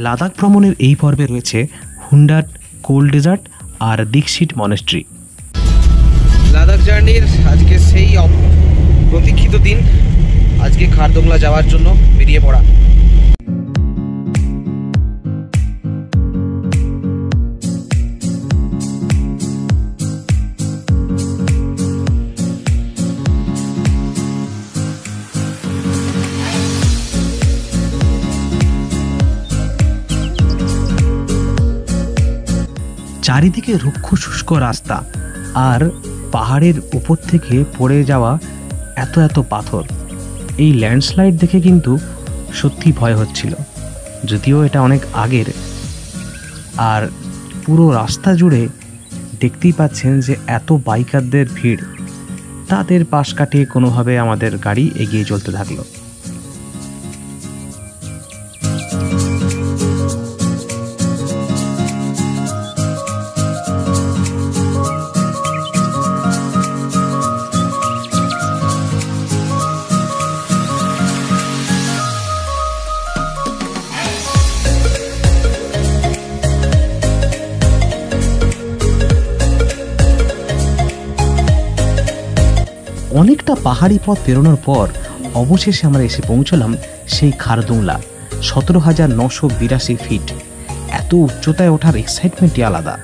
লাদাখ ভ্রমণের এই পর্বে রয়েছে হুন্ডাট কোল্ড ডেজার্ট আর দীক্ষিত মনেস্ট্রি। লাদাখ জার্নির আজকে সেই প্রতীক্ষিত দিন, আজকে খারদুংলা যাওয়ার জন্য বেরিয়ে পড়া। চারিদিকে রুক্ষ শুষ্ক রাস্তা আর পাহাড়ের উপর থেকে পড়ে যাওয়া এত এত পাথর। এই ল্যান্ডস্লাইড দেখে কিন্তু সত্যি ভয় হচ্ছিল, যদিও এটা অনেক আগের। আর পুরো রাস্তা জুড়ে দেখতেই পাচ্ছেন যে এত বাইকারদের ভিড়, তাদের পাশ কাটিয়ে কোনোভাবে আমাদের গাড়ি এগিয়ে চলতে থাকলো। অনেকটা পাহাড়ি পথ পেরোনোর পর অবশেষে আমরা এসে পৌঁছলাম সেই খারদুংলা। 17,982 ফিট। এত উচ্চতায় ওঠার এক্সাইটমেন্টই আলাদা।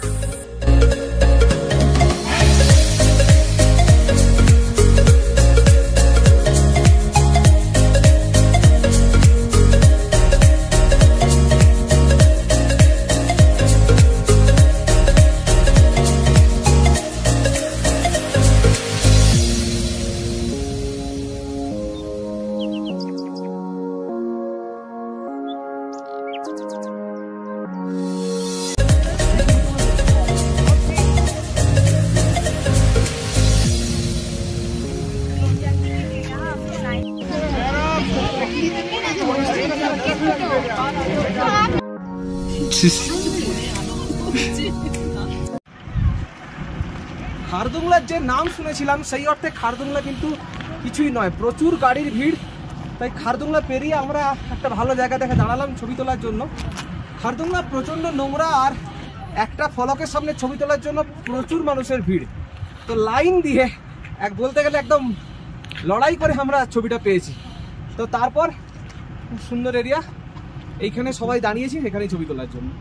খারদুংলার যে নাম শুনেছিলাম সেই অর্থে খারদুংলা কিন্তু কিছুই নয়, প্রচুর গাড়ির ভিড়। তাই খারদুংলা পেরিয়ে আমরা একটা ভালো জায়গা দেখে দাঁড়ালাম ছবি তোলার জন্য। খারদুংলা প্রচণ্ড নোংরা আর একটা ফলকের সামনে ছবি তোলার জন্য প্রচুর মানুষের ভিড়। তো লাইন দিয়ে বলতে গেলে একদম লড়াই করে আমরা ছবিটা পেয়েছি। তো তারপর খুব সুন্দর এরিয়া, এইখানে সবাই দাঁড়িয়েছি এখানেই ছবি তোলার জন্য।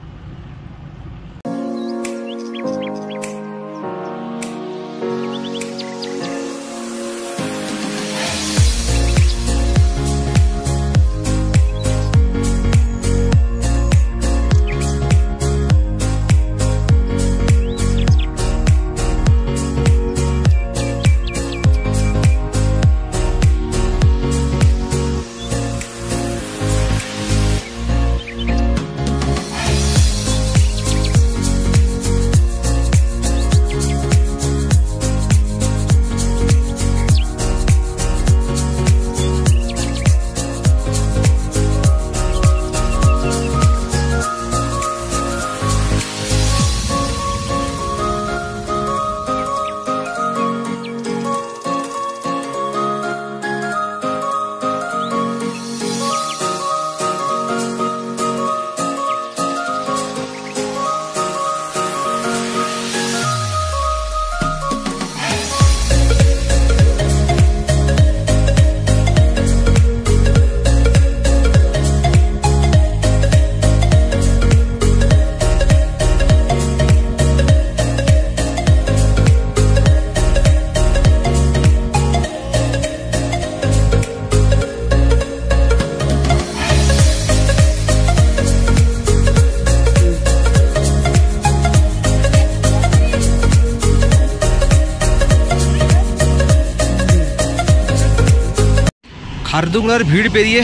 খারদুংলার ভিড় পেরিয়ে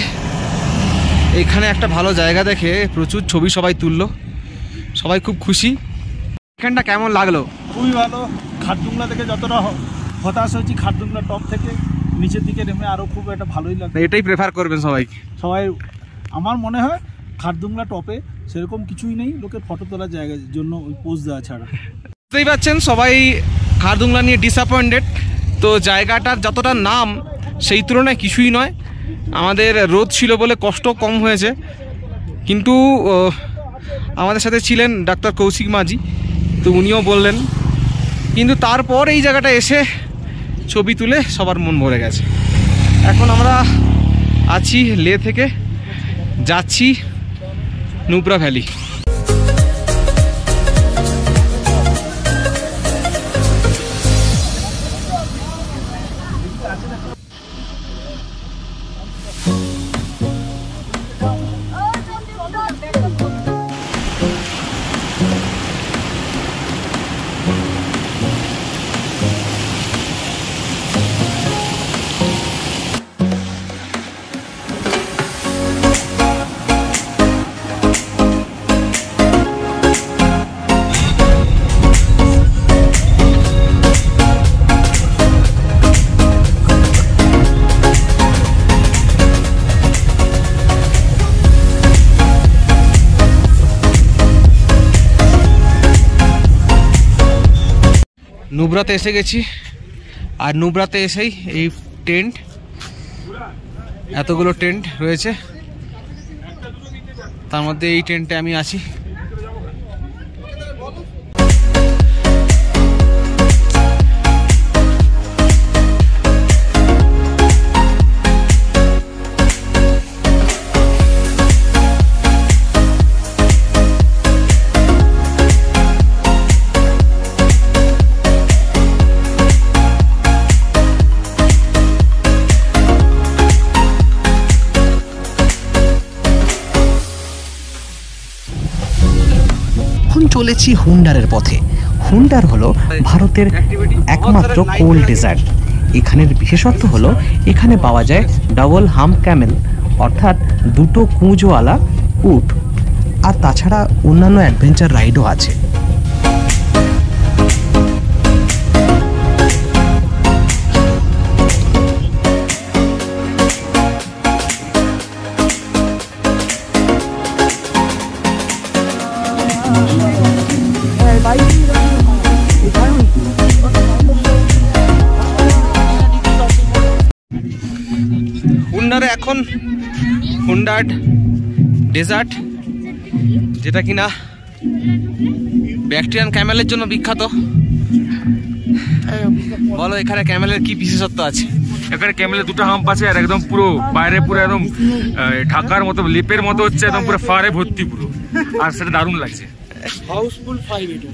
এখানে একটা ভালো জায়গা দেখে প্রচুর ছবি সবাই তুললো, সবাই খুব খুশি। এখানটা কেমন লাগলো? খুবই ভালো। খারদুংলা থেকে যতটা হতাশ হয়েছি, খারদুংলা টপ থেকে নিচের দিকে নেমে আরও খুব একটা ভালোই লাগলো। এটাই প্রেফার করবেন সবাই? আমার মনে হয় খারদুংলা টপে সেরকম কিছুই নেই, লোকের ফটো তোলার জায়গার জন্য ওই পোজ দেওয়া ছাড়া। বুঝতেই পারছেন সবাই খারদুংলা নিয়ে ডিসঅ্যাপয়েন্টেড। তো জায়গাটার যতটা নাম সেই তুলনায় কিছুই নয়। আমাদের রোদ ছিল বলে কষ্ট কম হয়েছে। কিন্তু আমাদের সাথে ছিলেন ডাক্তার কৌশিক মাঝি, তো উনিও বললেন। কিন্তু তারপর এই জায়গাটা এসে ছবি তুলে সবার মন ভরে গেছে। এখন আমরা আছি লে থেকে যাচ্ছি নুব্রা ভ্যালি। নুব্রাতে এসে গেছি, আর নুব্রাতে এসেই এই টেন্ট, এতগুলো টেন্ট রয়েছে, তার মধ্যে এই টেন্টে আমি আছি। চলেছি হুন্ডারের পথে। হুন্ডার হলো ভারতের একমাত্র কোল্ড ডেজার্ট। এখানের বিশেষত্ব হলো এখানে পাওয়া যায় ডাবল হাম্প ক্যামেল, অর্থাৎ দুটো কুঁজওয়ালা উট, আর তাছাড়া অন্যান্য অ্যাডভেঞ্চার রাইডও আছে। হুন্ডারে এখন হুন্ডার ডেজার্ট, যেটা কিনা ব্যাকটেরিয়ান ক্যামেলের জন্য বিখ্যাত। বলো এখানে ক্যামেলের কি বিশেষত্ব আছে? এখানে ক্যামেলের দুটো হাম্প আছে, আর একদম পুরো বাইরে পুরো একদম ঢাকার মতো লেপের মতো হচ্ছে, একদম পুরো ফারে ভর্তি পুরো, আর সেটা দারুণ লাগছে। হাউসফুল 5 এটা।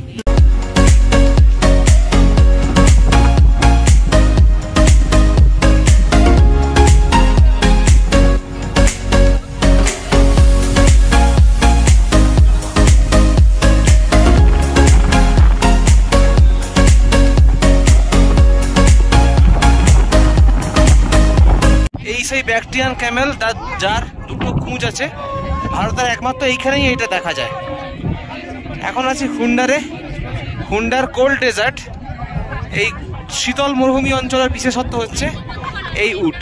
সেই ব্যাকটেরিয়ান ক্যামেল যার দুটো কুঁজ আছে, ভারতের একমাত্র এইখানেই এটা দেখা যায়। এখন আছি হুন্ডারে, হুন্ডার কোল্ড ডেজার্ট। এই শীতল মরুভূমি অঞ্চলের বিশেষত্ব হচ্ছে এই উট।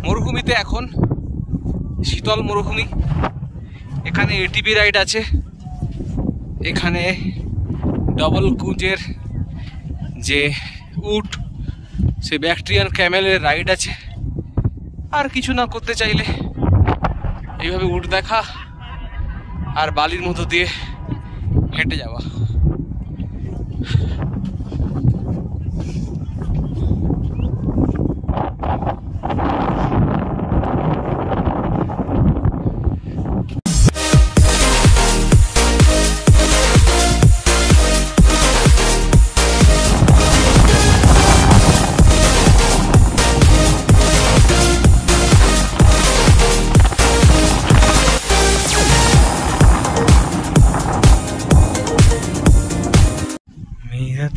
মরুভূমিতে এখন শীতল মরুভূমি, এখানে এটিভি রাইড আছে, এখানে ডবল কুঁজের যে উট সে ব্যাকটেরিয়ান ক্যামেলের রাইড আছে। আর কিছু না করতে চাইলে এইভাবে উট দেখা আর বালির মধ্য দিয়ে হেঁটে যাওয়া।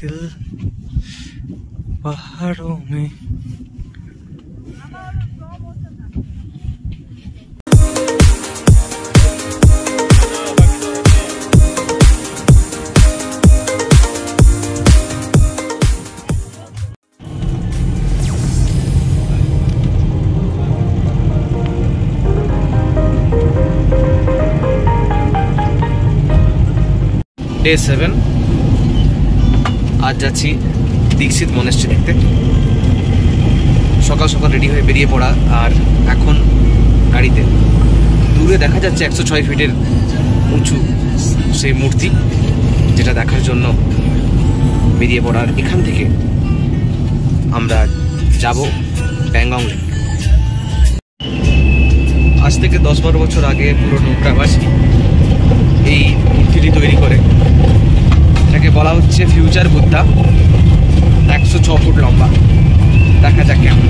दिल पहाड़ों में। डे 7 आज যাচ্ছি দীক্ষিত মনেস্ট্রি দেখতে। সকাল সকাল রেডি হয়ে বেরিয়ে পড়া, আর এখন গাড়িতে দূরে দেখা যাচ্ছে 106 ফিটের উঁচু সেই মূর্তি, যেটা দেখার জন্য বেরিয়ে পড়ার। এখান থেকে আমরা যাব প্যাংগং লেক। আজ থেকে 10-12 বছর আগে পুরো নৌকাবাসী এই মূর্তিটি তৈরি করে। এটাকে বলা হচ্ছে ফিউচার বুদ্ধা, 106 ফুট লম্বা। দেখা যাক কেমন।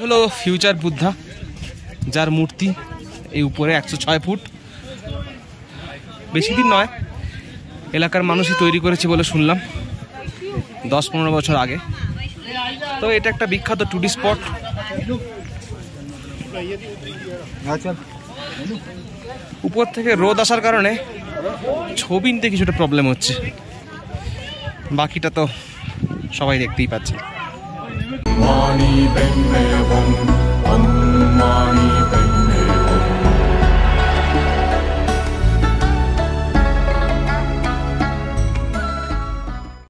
হলো ফিউচার বুদ্ধা, যার মূর্তি এই উপরে 106 ফুট। বেশি দিন নয়, এলাকার মানুষই তৈরি করেছে বলে শুনলাম 10-15 বছর আগে। তো এটা একটা বিখ্যাত টুরিস্ট স্পট। উপর থেকে রোদ আসার কারণে ছবি নিতে কিছুটা প্রবলেম হচ্ছে, বাকিটা তো সবাই দেখতেই পাচ্ছে।